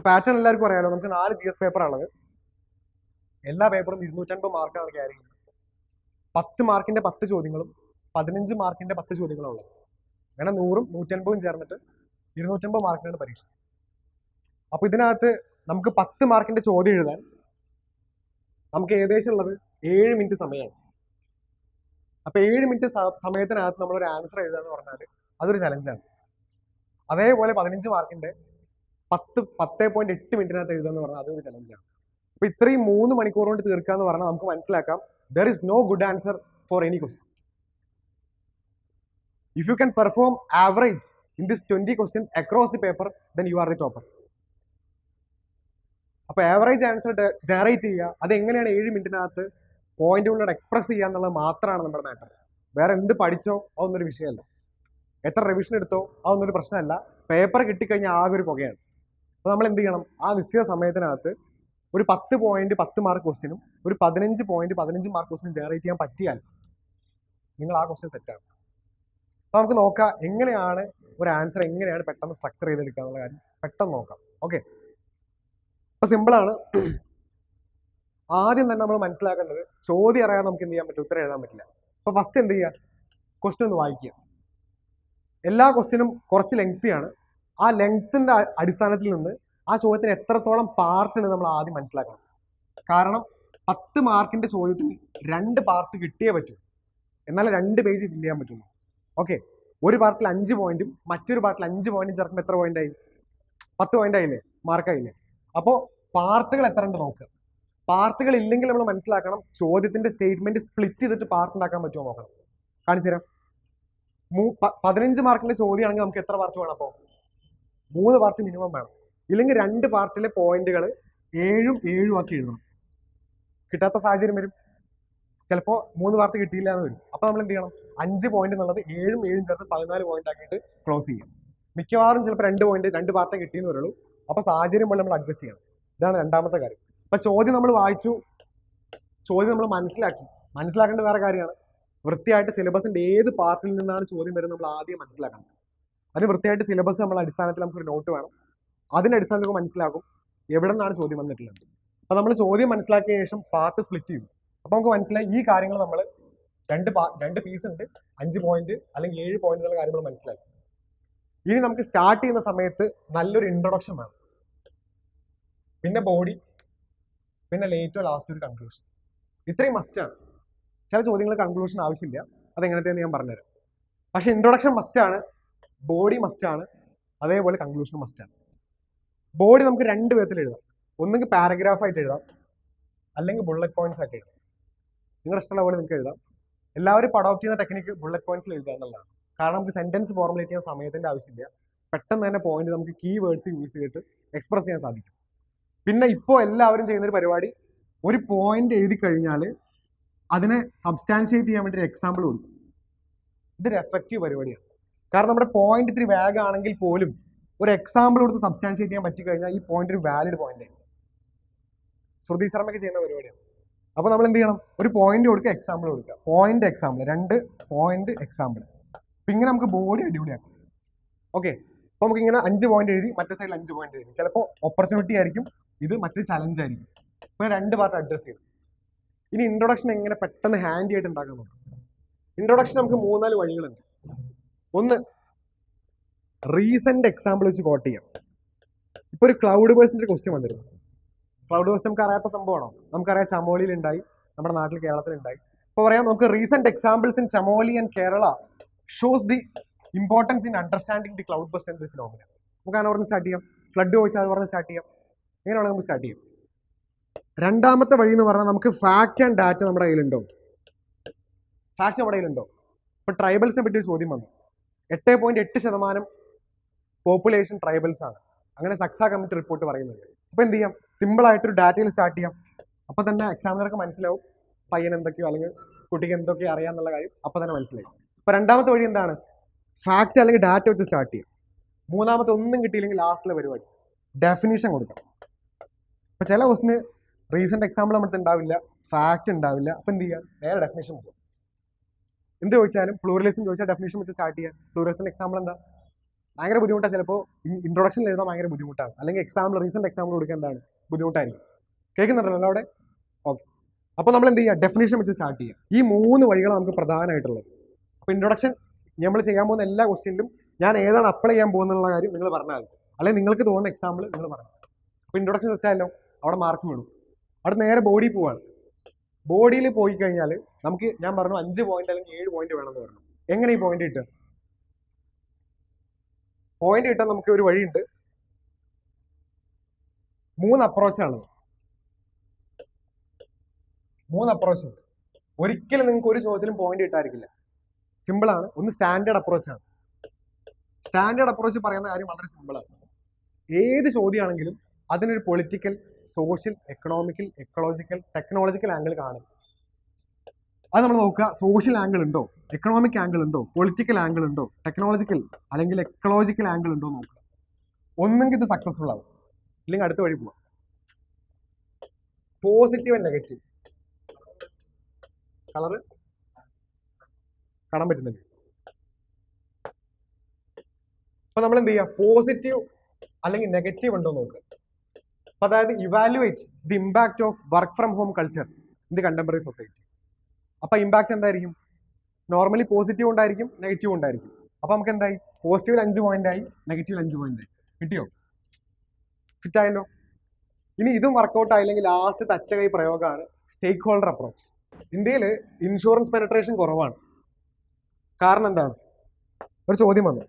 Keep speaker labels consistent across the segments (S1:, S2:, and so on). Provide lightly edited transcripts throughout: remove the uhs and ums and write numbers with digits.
S1: Pattern എല്ലാവർക്കും അറിയാലോ, നമുക്ക് 4 GS പേപ്പറാണുള്ളത്. എല്ലാ പേപ്പറും 250 മാർക്കാണ് ക്യാരി ചെയ്യുന്നത്. 10 മാർക്കിന്റെ 10 ചോദ്യങ്ങളും 15 മാർക്കിന്റെ 10 ചോദ്യങ്ങളും ഉള്ളത്. അങ്ങനെ 100ഉം 150ഉം ചേർന്നിട്ട് 250 മാർക്കിനാണ് പരീക്ഷ. അപ്പൊ ഇതിനകത്ത് നമുക്ക് 10 മാർക്കിന്റെ ചോദ്യം എഴുതാൻ നമുക്ക് ഏകദേശം ഉള്ളത് 7 മിനിറ്റ് സമയമാണ്. അപ്പൊ 7 മിനിറ്റ് സമയത്തിനകത്ത് നമ്മളൊരു ആൻസർ എഴുതുക എന്ന് പറഞ്ഞാൽ അതൊരു ചലഞ്ചാണ്. അതേപോലെ 15 മാർക്കിന്റെ 10.8 മിനിറ്റിനകത്ത് എഴുതുക എന്ന് പറഞ്ഞാൽ അതൊരു ചലഞ്ചാണ്. അപ്പൊ ഇത്രയും 3 മണിക്കൂർ കൊണ്ട് തീർക്കുക എന്ന് പറഞ്ഞാൽ നമുക്ക് മനസ്സിലാക്കാം there is no good answer for any question. If you can perform average in this 20 questions across the paper, then you are the topper. അപ്പോൾ ആവറേജ് ആൻസർ ജനറേറ്റ് ചെയ്യുക, അതെങ്ങനെയാണ് 7 മിനിറ്റിനകത്ത് പോയിന്റുകളോട് എക്സ്പ്രസ് ചെയ്യുക എന്നുള്ളത് മാത്രമാണ് നമ്മുടെ മാറ്റർ. വേറെ എന്ത് പഠിച്ചോ അതൊന്നൊരു വിഷയമല്ല, എത്ര റിവിഷൻ എടുത്തോ അതൊന്നൊരു പ്രശ്നമല്ല. പേപ്പർ കിട്ടിക്കഴിഞ്ഞാൽ ആകെ ഒരു പുകയാണ്. അപ്പോൾ നമ്മൾ എന്ത് ചെയ്യണം, ആ നിശ്ചിത സമയത്തിനകത്ത് ഒരു 10 പോയിന്റ് 10 മാർക്ക് ക്വസ്റ്റിനും ഒരു 15 പോയിന്റ് 15 മാർക്ക് ക്വസ്റ്റിനും ജനറേറ്റ് ചെയ്യാൻ പറ്റിയാൽ നിങ്ങൾ ആ ക്വസ്റ്റ്യൻ സെറ്റാണ്. അപ്പോൾ നമുക്ക് നോക്കാം എങ്ങനെയാണ് ഒരു ആൻസർ എങ്ങനെയാണ് പെട്ടെന്ന് സ്ട്രക്ചർ ചെയ്തെടുക്കുക എന്നുള്ള കാര്യം പെട്ടെന്ന് നോക്കാം. ഓക്കെ, അപ്പോൾ സിമ്പിളാണ്. ആദ്യം തന്നെ നമ്മൾ മനസ്സിലാക്കേണ്ടത് ചോദ്യം അറിയാതെ നമുക്ക് എന്ത് ചെയ്യാൻ പറ്റും, ഉത്തരം എഴുതാൻ പറ്റില്ല. അപ്പോൾ ഫസ്റ്റ് എന്ത് ചെയ്യുക, ക്വസ്റ്റ്യൻ ഒന്ന് വായിക്കുക. എല്ലാ ക്വസ്റ്റ്യനും കുറച്ച് ലെങ്തിയാണ്. ആ ലെങ്ത്തിന്റെ അടിസ്ഥാനത്തിൽ നിന്ന് ആ ചോദ്യത്തിന് എത്രത്തോളം പാർട്ട് ഉണ്ട് നമ്മൾ ആദ്യം മനസ്സിലാക്കണം. കാരണം 10 മാർക്കിന്റെ ചോദ്യത്തിന് 2 പാർട്ട് കിട്ടിയേ പറ്റൂ, എന്നാലും 2 പേജ് ഫില്ല് ചെയ്യാൻ പറ്റുള്ളൂ. ഓക്കെ, ഒരു പാർട്ടിൽ 5 പോയിന്റും മറ്റൊരു പാർട്ടിൽ 5 പോയിന്റും ചേർക്കുമ്പോൾ എത്ര പോയിന്റ് ആയി? 10 പോയിന്റ് ആയില്ലേ, മാർക്കായില്ലേ? അപ്പോൾ പാർട്ടുകൾ എത്ര ഉണ്ട് നോക്കുക. പാർട്ടുകൾ ഇല്ലെങ്കിൽ നമ്മൾ മനസ്സിലാക്കണം ചോദ്യത്തിന്റെ സ്റ്റേറ്റ്മെന്റ് സ്പ്ലിറ്റ് ചെയ്തിട്ട് പാർട്ട് ഉണ്ടാക്കാൻ പറ്റുമോ നോക്കണം. കാണിച്ചു തരാം. 15 മാർക്കിന്റെ ചോദ്യമാണെങ്കിൽ നമുക്ക് എത്ര പാർട്ട് വേണം? അപ്പോൾ 3 പാർട്ട് മിനിമം വേണം. ഇല്ലെങ്കിൽ 2 പാർട്ടിലെ പോയിന്റുകൾ 7ഉം 7ഉം ആക്കി എഴുതണം. കിട്ടാത്ത സാഹചര്യം വരും, ചിലപ്പോൾ 3 പാർട്ട് കിട്ടിയില്ല എന്ന് വരും. അപ്പോൾ നമ്മൾ എന്ത് ചെയ്യണം, 5 പോയിന്റ് എന്നുള്ളത് 7ഉം 7ഉം ചേർത്ത് 14 പോയിന്റ് ആക്കിയിട്ട് ക്ലോസ് ചെയ്യാം. മിക്കവാറും ചിലപ്പോൾ 2 പോയിന്റ് 2 പാർട്ടേ കിട്ടിയെന്ന് വരുള്ളൂ. അപ്പോൾ സാഹചര്യം പോലെ നമ്മൾ അഡ്ജസ്റ്റ് ചെയ്യണം. ഇതാണ് രണ്ടാമത്തെ കാര്യം. അപ്പോൾ ചോദ്യം നമ്മൾ വായിച്ചു, ചോദ്യം നമ്മൾ മനസ്സിലാക്കേണ്ട വേറെ കാര്യമാണ്. വൃത്തിയായിട്ട് സിലബസിന്റെ ഏത് പാർട്ടിൽ നിന്നാണ് ചോദ്യം വരുന്നത് നമ്മൾ ആദ്യം മനസ്സിലാക്കണം. അതിന് വൃത്തിയായിട്ട് സിലബസ് നമ്മൾ അടിസ്ഥാനത്തിൽ നമുക്കൊരു നോട്ട് വേണം. അതിന്റെ അടിസ്ഥാനത്തിൽ നമുക്ക് മനസ്സിലാക്കും എവിടെ നിന്നാണ് ചോദ്യം വന്നിട്ടുള്ളത്. അപ്പോൾ നമ്മൾ ചോദ്യം മനസ്സിലാക്കിയ ശേഷം പാർട്ട് സ്പ്ലിറ്റ് ചെയ്യും. അപ്പോൾ നമുക്ക് മനസ്സിലായി ഈ കാര്യങ്ങൾ നമ്മൾ 2 പീസ് ഉണ്ട്, 5 പോയിന്റ് അല്ലെങ്കിൽ 7 പോയിന്റ് എന്നുള്ള കാര്യങ്ങൾ മനസ്സിലാക്കി. ഇനി നമുക്ക് സ്റ്റാർട്ട് ചെയ്യുന്ന സമയത്ത് നല്ലൊരു ഇൻട്രൊഡക്ഷൻ വേണം, പിന്നെ ബോഡി, പിന്നെ ലേറ്റോ ലാസ്റ്റ് ഒരു കൺക്ലൂഷൻ. ഇത്രയും മസ്റ്റാണ്. ചില ചോദ്യങ്ങൾ കൺക്ലൂഷൻ ആവശ്യമില്ല, അതെങ്ങനത്തെയെന്ന് ഞാൻ പറഞ്ഞുതരാം. പക്ഷെ ഇൻട്രൊഡക്ഷൻ മസ്റ്റാണ്, ബോഡി മസ്റ്റാണ്, അതേപോലെ കൺക്ലൂഷൻ മസ്റ്റാണ്. ബോഡി നമുക്ക് 2 വിധത്തിൽ എഴുതാം. ഒന്നെങ്കിൽ പാരഗ്രാഫ് ആയിട്ട് എഴുതാം, അല്ലെങ്കിൽ ബുള്ളറ്റ് പോയിന്റ്സ് ആയിട്ട് എഴുതാം. നിങ്ങളുടെ ഇഷ്ടമുള്ള പോലെ നിങ്ങൾക്ക് എഴുതാം. എല്ലാവരും അഡോപ്റ്റ് ചെയ്യുന്ന ടെക്നിക്ക് ബുള്ളറ്റ് പോയിന്റ്സിൽ എഴുതുക എന്നുള്ളതാണ്. കാരണം നമുക്ക് സെന്റൻസ് ഫോർമുലേറ്റ് ചെയ്യാൻ സമയത്തിന്റെ ആവശ്യമില്ല. പെട്ടെന്ന് തന്നെ പോയിന്റ് നമുക്ക് കീ വേർഡ്സ് യൂസ് ചെയ്തിട്ട് എക്സ്പ്രസ് ചെയ്യാൻ സാധിക്കും. പിന്നെ ഇപ്പോൾ എല്ലാവരും ചെയ്യുന്നൊരു പരിപാടി, ഒരു പോയിന്റ് എഴുതി കഴിഞ്ഞാൽ അതിനെ സബ്സ്റ്റാൻഷിയേറ്റ് ചെയ്യാൻ വേണ്ടി ഒരു എക്സാമ്പിൾ കൊടുക്കും. ഇതൊരു എഫക്റ്റീവ് പരിപാടിയാണ്. കാരണം നമ്മുടെ പോയിന്റ് ഇത്തിരി വേഗമാണെങ്കിൽ പോലും ഒരു എക്സാമ്പിൾ കൊടുത്ത് സബ്സ്റ്റാൻഷിയേറ്റ് ചെയ്യാൻ പറ്റിക്കഴിഞ്ഞാൽ ഈ പോയിന്റ് ഒരു വാലിഡ് പോയിന്റ് ആണ്. ശ്രുതി ശർമ്മയ്ക്ക് ചെയ്യുന്ന പരിപാടിയാണ്. അപ്പോൾ നമ്മൾ എന്ത് ചെയ്യണം, ഒരു പോയിന്റ് കൊടുക്കുക, എക്സാമ്പിൾ കൊടുക്കുക, പോയിന്റ് എക്സാമ്പിൾ, 2 പോയിന്റ് എക്സാമ്പിൾ. അപ്പം ഇങ്ങനെ നമുക്ക് ബോഡി അടിപൊളിയാക്കും. ഓക്കെ, അപ്പോൾ നമുക്ക് ഇങ്ങനെ 5 പോയിന്റ് എഴുതി, മറ്റേ സൈഡിൽ 5 പോയിന്റ് എഴുതി. ചിലപ്പോൾ ഓപ്പർച്യൂണിറ്റി ആയിരിക്കും, ഇത് മറ്റൊരു ചലഞ്ച് ആയിരിക്കും. അപ്പോൾ 2 പാർട്ട് അഡ്രസ് ചെയ്തു. ഇനി ഇൻട്രൊഡക്ഷൻ എങ്ങനെ പെട്ടെന്ന് ഹാൻഡി ആയിട്ട് ഉണ്ടാക്കാൻ നോക്കാം. ഇൻട്രൊഡക്ഷൻ നമുക്ക് 3-4 വഴികളുണ്ട്. ഒന്ന്, റീസെന്റ് എക്സാമ്പിൾ വെച്ച് കോട്ട് ചെയ്യാം. ഇപ്പോൾ ഒരു ക്ലൗഡ് ബേഴ്സിന്റെ ക്വസ്റ്റ്യൻ വന്നിരുന്നു. ക്ലൗഡ് ബേഴ്സ് നമുക്ക് അറിയാത്ത സംഭവമാണോ? നമുക്കറിയാം ചമോലിയിൽ ഉണ്ടായി, നമ്മുടെ നാട്ടിൽ കേരളത്തിൽ ഉണ്ടായി. അപ്പോൾ പറയാം നമുക്ക് recent examples in Chamoli and Kerala shows the importance in understanding the cloud birds and the phenomena. നമുക്ക് അങ്ങനെ പറഞ്ഞ് സ്റ്റാർട്ട് ചെയ്യാം. ഫ്ലഡ് ചോദിച്ചാൽ അത് പറഞ്ഞ് സ്റ്റാർട്ട് ചെയ്യാം. എങ്ങനെയാണ് നമുക്ക് സ്റ്റാർട്ട് ചെയ്യാം. രണ്ടാമത്തെ വഴി എന്ന് പറഞ്ഞാൽ നമുക്ക് ഫാക്ട് ആൻഡ് ഡാറ്റ നമ്മുടെ കയ്യിലുണ്ടോ. ഫാക്ട് നമ്മുടെ കയ്യിലുണ്ടോ. ഇപ്പോൾ ട്രൈബൽസിനെ പറ്റി ഒരു ചോദ്യം വന്നു. 8.8% പോപ്പുലേഷൻ ട്രൈബൽസ് ആണ്. അങ്ങനെ സക്സ കമ്മിറ്റി റിപ്പോർട്ട് പറയുന്നുണ്ട്. അപ്പോൾ എന്ത് ചെയ്യാം, സിമ്പിൾ ആയിട്ടൊരു ഡാറ്റയിൽ സ്റ്റാർട്ട് ചെയ്യാം. അപ്പോൾ തന്നെ എക്സാമിനർക്ക് മനസ്സിലാവും പയ്യൻ എന്തൊക്കെയോ അല്ലെങ്കിൽ കുട്ടിക്ക് എന്തൊക്കെയോ അറിയാമെന്നുള്ള കാര്യം അപ്പോൾ തന്നെ മനസ്സിലായി. അപ്പോൾ രണ്ടാമത്തെ വഴി എന്താണ്, ഫാക്ട് അല്ലെങ്കിൽ ഡാറ്റ വെച്ച് സ്റ്റാർട്ട് ചെയ്യാം. മൂന്നാമത്തെ ഒന്നും കിട്ടിയില്ലെങ്കിൽ ലാസ്റ്റിലെ പരിപാടി ഡെഫിനിഷൻ കൊടുക്കാം. അപ്പോൾ ചില ക്വസ്റ്റിന് റീസെന്റ് എക്സാമ്പിൾ നമ്മുടെ ഉണ്ടാവില്ല, ഫാക്ട് ഉണ്ടാവില്ല. അപ്പോൾ എന്ത് ചെയ്യുക, നേരെ ഡെഫിനിഷൻ പോകും. എന്ത് ചോദിച്ചാലും പ്ലൂറലിസം ചോദിച്ചാൽ ഡെഫിനിഷൻ വെച്ച് സ്റ്റാർട്ട് ചെയ്യാം. പ്ലൂറലിസിന്റെ എക്സാമ്പിൾ എന്താ, ഭയങ്കര ബുദ്ധിമുട്ടാണ്. ചിലപ്പോൾ ഇൻട്രൊഡക്ഷൻ എഴുതാൻ ഭയങ്കര ബുദ്ധിമുട്ടാണ്, അല്ലെങ്കിൽ എക്സാമ്പിൾ റീസെന്റ് എക്സാമ്പിൾ കൊടുക്കാൻ എന്താണ് ബുദ്ധിമുട്ടായിരിക്കും. കേൾക്കുന്നുണ്ടല്ലോ അവിടെ? ഓക്കെ. അപ്പോൾ നമ്മൾ എന്ത് ചെയ്യുക, ഡെഫിനേഷൻ വെച്ച് സ്റ്റാർട്ട് ചെയ്യുക. ഈ 3 വഴികളാണ് നമുക്ക് പ്രധാനമായിട്ടുള്ളത്. അപ്പോൾ ഇൻട്രൊഡക്ഷൻ നമ്മൾ ചെയ്യാൻ പോകുന്ന എല്ലാ ക്വസ്റ്റ്യനിലും ഞാൻ ഏതാണ് അപ്ലൈ ചെയ്യാൻ പോകുന്നുള്ള കാര്യം നിങ്ങൾ പറഞ്ഞാൽ മതി, അല്ലെങ്കിൽ നിങ്ങൾക്ക് തോന്നുന്ന എക്സാമ്പിൾ നിങ്ങൾ പറഞ്ഞു. അപ്പോൾ ഇൻട്രൊഡക്ഷൻ സെറ്റായല്ലോ, അവിടെ മാർക്ക് വേണം. അവിടെ നേരെ ബോഡി പോവാണ്. ബോഡിയിൽ പോയി കഴിഞ്ഞാൽ നമുക്ക് ഞാൻ പറഞ്ഞു 5 പോയിന്റ് അല്ലെങ്കിൽ 7 പോയിന്റ് വേണമെന്ന് പറഞ്ഞു. എങ്ങനെ ഈ പോയിന്റ് കിട്ടുക? പോയിന്റ് കിട്ടാൻ നമുക്ക് ഒരു വഴിയുണ്ട്. 3 അപ്രോച്ചാണ്. 3 അപ്രോച്ച് ഉണ്ട്. ഒരിക്കലും നിങ്ങൾക്ക് ഒരു ചോദ്യത്തിലും പോയിന്റ് കിട്ടാതിരിക്കില്ല. സിമ്പിളാണ്. ഒന്ന് സ്റ്റാൻഡേർഡ് അപ്രോച്ചാണ്. സ്റ്റാൻഡേർഡ് അപ്രോച്ച് പറയുന്ന കാര്യം വളരെ സിമ്പിളാണ്. ഏത് ചോദ്യമാണെങ്കിലും അതിനൊരു political, social, economical, ecological, technological angle കാണും. അത് നമ്മൾ നോക്കുക. സോഷ്യൽ ആംഗിൾ ഉണ്ടോ, എക്കണോമിക് ആംഗിൾ ഉണ്ടോ, പൊളിറ്റിക്കൽ ആംഗിൾ ഉണ്ടോ, ടെക്നോളജിക്കൽ അല്ലെങ്കിൽ എക്കോളജിക്കൽ ആംഗിൾ ഉണ്ടോ നോക്കുക. ഒന്നെങ്കിൽ ഇത് സക്സസ്ഫുൾ ആവും, ഇല്ലെങ്കിൽ അടുത്ത വഴി പോവാം. പോസിറ്റീവ് ആൻഡ് നെഗറ്റീവ് കളറ് കാണാൻ പറ്റുന്നുണ്ട്. അപ്പൊ നമ്മൾ എന്ത് ചെയ്യുക, പോസിറ്റീവ് അല്ലെങ്കിൽ നെഗറ്റീവ് ഉണ്ടോ നോക്കുക. അപ്പൊ അതായത് evaluate the impact of work from home culture in the contemporary society. അപ്പൊ ഇമ്പാക്ട് എന്തായിരിക്കും? നോർമലി പോസിറ്റീവ് ഉണ്ടായിരിക്കും, നെഗറ്റീവ് ഉണ്ടായിരിക്കും. അപ്പൊ നമുക്ക് എന്തായി, പോസിറ്റീവിൽ 5 പോയിന്റ് ആയി, നെഗറ്റീവിൽ 5 പോയിന്റ് ആയി. കിട്ടിയോ? ഫിറ്റ് ആയല്ലോ. ഇനി ഇതും വർക്കൗട്ട് ആയില്ലെങ്കിൽ ലാസ്റ്റ് തറ്റകൈ പ്രയോഗമാണ് സ്റ്റേക്ക് ഹോൾഡർ അപ്രോച്ച്. ഇന്ത്യയിൽ ഇൻഷുറൻസ് പെനട്രേഷൻ കുറവാണ്. കാരണം എന്താണ്? ഒരു ചോദ്യം വന്നു.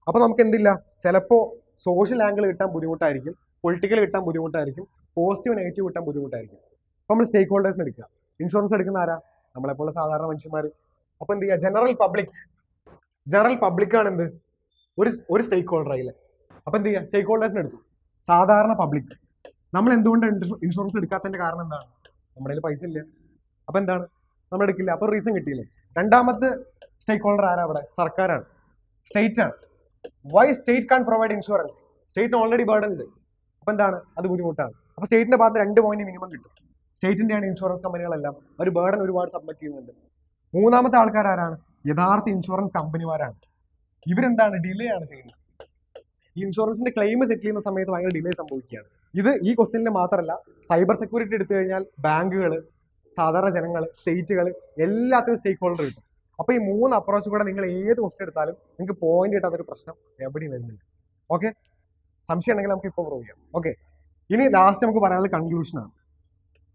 S1: അപ്പൊ നമുക്ക് എന്തില്ല, ചിലപ്പോൾ സോഷ്യൽ ആംഗിൾ കിട്ടാൻ ബുദ്ധിമുട്ടായിരിക്കും, പൊളിറ്റിക്കൽ കിട്ടാൻ ബുദ്ധിമുട്ടായിരിക്കും, പോസിറ്റീവ് നെഗറ്റീവ് കിട്ടാൻ ബുദ്ധിമുട്ടായിരിക്കും. അപ്പൊ നമ്മൾ സ്റ്റേക്ക് ഹോൾഡേഴ്സിന് എടുക്കുക. ഇൻഷുറൻസ് എടുക്കുന്ന ആരാ? നമ്മളെപ്പോലെ സാധാരണ മനുഷ്യന്മാർ. അപ്പൊ എന്ത് ചെയ്യുക, ജനറൽ പബ്ലിക് ആണ് എന്ത്, ഒരു സ്റ്റേക്ക് ഹോൾഡർ ആയില്ലേ. അപ്പൊ എന്ത് ചെയ്യുക, സ്റ്റേക്ക് ഹോൾഡേഴ്സിന് എടുത്തു. സാധാരണ പബ്ലിക്. നമ്മൾ എന്തുകൊണ്ടാണ് ഇൻഷുറൻസ് എടുക്കാത്തതിന്റെ കാരണം എന്താണ്? നമ്മുടെ കയ്യിൽ പൈസ ഇല്ല. അപ്പൊ എന്താണ്, നമ്മൾ എടുക്കില്ല. അപ്പൊ റീസൺ കിട്ടിയില്ലേ. രണ്ടാമത്തെ സ്റ്റേക്ക് ഹോൾഡർ ആരാ? അവിടെ സർക്കാരാണ്, സ്റ്റേറ്റ് ആണ്. Why state can provide insurance? സ്റ്റേറ്റിന് ഓൾറെഡി ബർഡൻ ഉണ്ട്. അപ്പൊ എന്താണ്, അത് ബുദ്ധിമുട്ടാണ്. അപ്പൊ സ്റ്റേറ്റിന്റെ ഭാഗത്ത് 2 പോയിന്റ് മിനിമം കിട്ടും. സ്റ്റേറ്റിന്റെയാണ് ഇൻഷുറൻസ് കമ്പനികളെല്ലാം. ഒരു ബർഡൻ ഒരുപാട് സബ്മിറ്റ് ചെയ്യുന്നുണ്ട്. മൂന്നാമത്തെ ആൾക്കാർ ആരാണ്? യഥാർത്ഥ ഇൻഷുറൻസ് കമ്പനിമാരാണ്. ഇവരെന്താണ്, ഡിലേ ആണ് ചെയ്യുന്നത്. ഈ ഇൻഷുറൻസിന്റെ ക്ലെയിം സെറ്റിൽ ചെയ്യുന്ന സമയത്ത് ഭയങ്കര ഡിലേ സംഭവിക്കുകയാണ്. ഇത് ഈ ക്വസ്റ്റ്യനിൽ മാത്രമല്ല, സൈബർ സെക്യൂരിറ്റി എടുത്തു കഴിഞ്ഞാൽ ബാങ്കുകൾ, സാധാരണ ജനങ്ങൾ, സ്റ്റേറ്റുകൾ, എല്ലാത്തിനും സ്റ്റേക്ക് ഹോൾഡർ കിട്ടും. അപ്പൊ ഈ 3 അപ്രോച്ച് കൂടെ നിങ്ങൾ ഏത് ക്വസ്റ്റ്യൻ എടുത്താലും നിങ്ങൾക്ക് പോയിന്റ് കിട്ടാത്തൊരു പ്രശ്നം എവിടെയും വരുന്നില്ല. ഓക്കെ, സംശയം ഉണ്ടെങ്കിൽ നമുക്ക് ഇപ്പോൾ പ്രൂവ് ചെയ്യാം. ഓക്കെ, ഇനി ലാസ്റ്റ് നമുക്ക് പറയാനുള്ളത് കൺക്ലൂഷനാണ്.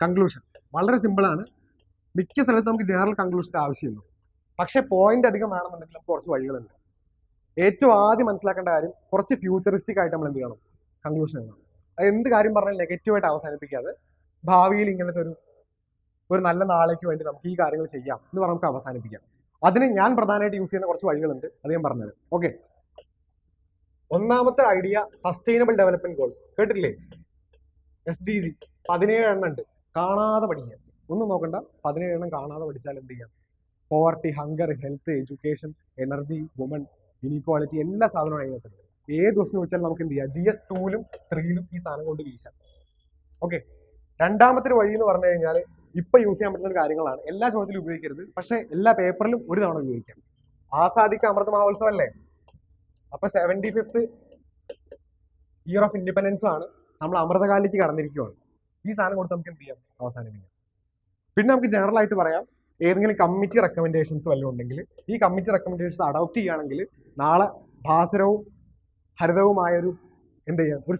S1: കൺക്ലൂഷൻ വളരെ സിമ്പിളാണ്. മിക്ക സ്ഥലത്ത് നമുക്ക് ജനറൽ കൺക്ലൂഷൻ്റെ ആവശ്യമുള്ളൂ. പക്ഷേ പോയിന്റ് അധികം വേണമെന്നുണ്ടെങ്കിൽ നമുക്ക് കുറച്ച് വഴികളുണ്ട്. ഏറ്റവും ആദ്യം മനസ്സിലാക്കേണ്ട കാര്യം, കുറച്ച് ഫ്യൂച്ചറിസ്റ്റിക് ആയിട്ട് നമ്മൾ എന്ത് ചെയ്യണം, കൺക്ലൂഷൻ എഴുതണം. അത് എന്ത് കാര്യം പറഞ്ഞാൽ നെഗറ്റീവായിട്ട് അവസാനിപ്പിക്കാതെ ഭാവിയിൽ ഇങ്ങനത്തെ ഒരു നല്ല നാളേക്ക് വേണ്ടി നമുക്ക് ഈ കാര്യങ്ങൾ ചെയ്യാം എന്ന് പറഞ്ഞ് നമുക്ക് അവസാനിപ്പിക്കാം. അതിന് ഞാൻ പ്രധാനമായിട്ട് യൂസ് ചെയ്യുന്ന കുറച്ച് വഴികളുണ്ട്, അത് ഞാൻ പറഞ്ഞുതരാം. ഓക്കെ, ഒന്നാമത്തെ ഐഡിയ സസ്റ്റൈനബിൾ ഡെവലപ്മെന്റ് ഗോൾസ്. കേട്ടിട്ടില്ലേ? SDG 17 എണ്ണം ഉണ്ട്. കാണാതെ പഠിക്കുക, ഒന്നും നോക്കണ്ട. 17 എണ്ണം കാണാതെ പഠിച്ചാൽ എന്ത് ചെയ്യാം, poverty, hunger, health, education, energy, woman, inequality, എല്ലാ സാധനവും അതിനകത്തുണ്ട്. ഏത് ക്വസ്റ്റ്യൻ ചോദിച്ചാലും നമുക്ക് എന്ത് ചെയ്യാം, GS 2-ലും 3-ലും ഈ സാധനം കൊണ്ട് വീശാം. ഓക്കെ, രണ്ടാമത്തെ ഒരു വഴി എന്ന് പറഞ്ഞു കഴിഞ്ഞാൽ ഇപ്പൊ യൂസ് ചെയ്യാൻ പറ്റുന്ന കാര്യങ്ങളാണ്. എല്ലാ ചോദ്യത്തിലും ഉപയോഗിക്കരുത്, പക്ഷെ എല്ലാ പേപ്പറിലും ഒരു തവണ ഉപയോഗിക്കാം. ആസാദിക്ക് അമൃത് മഹോത്സവം അല്ലേ? അപ്പൊ 75th ഇയർ ഓഫ് ഇൻഡിപെൻഡൻസ് ആണ്. നമ്മൾ അമൃതകാലിലേക്ക് കടന്നിരിക്കുകയാണ്. ഈ സാധനം കൊടുത്ത് നമുക്ക് എന്ത് ചെയ്യാം, അവസാനിപ്പിക്കാം. പിന്നെ നമുക്ക് ജനറൽ ആയിട്ട് പറയാം, ഏതെങ്കിലും കമ്മിറ്റി റെക്കമെൻഡേഷൻസ് വല്ലതും ഉണ്ടെങ്കിൽ ഈ കമ്മിറ്റി റെക്കമെൻഡേഷൻസ് അഡോപ്റ്റ് ചെയ്യുകയാണെങ്കിൽ നാളെ ഭാസുരവും ഹരിതവുമായൊരു എന്ത് ചെയ്യാം, ഒരു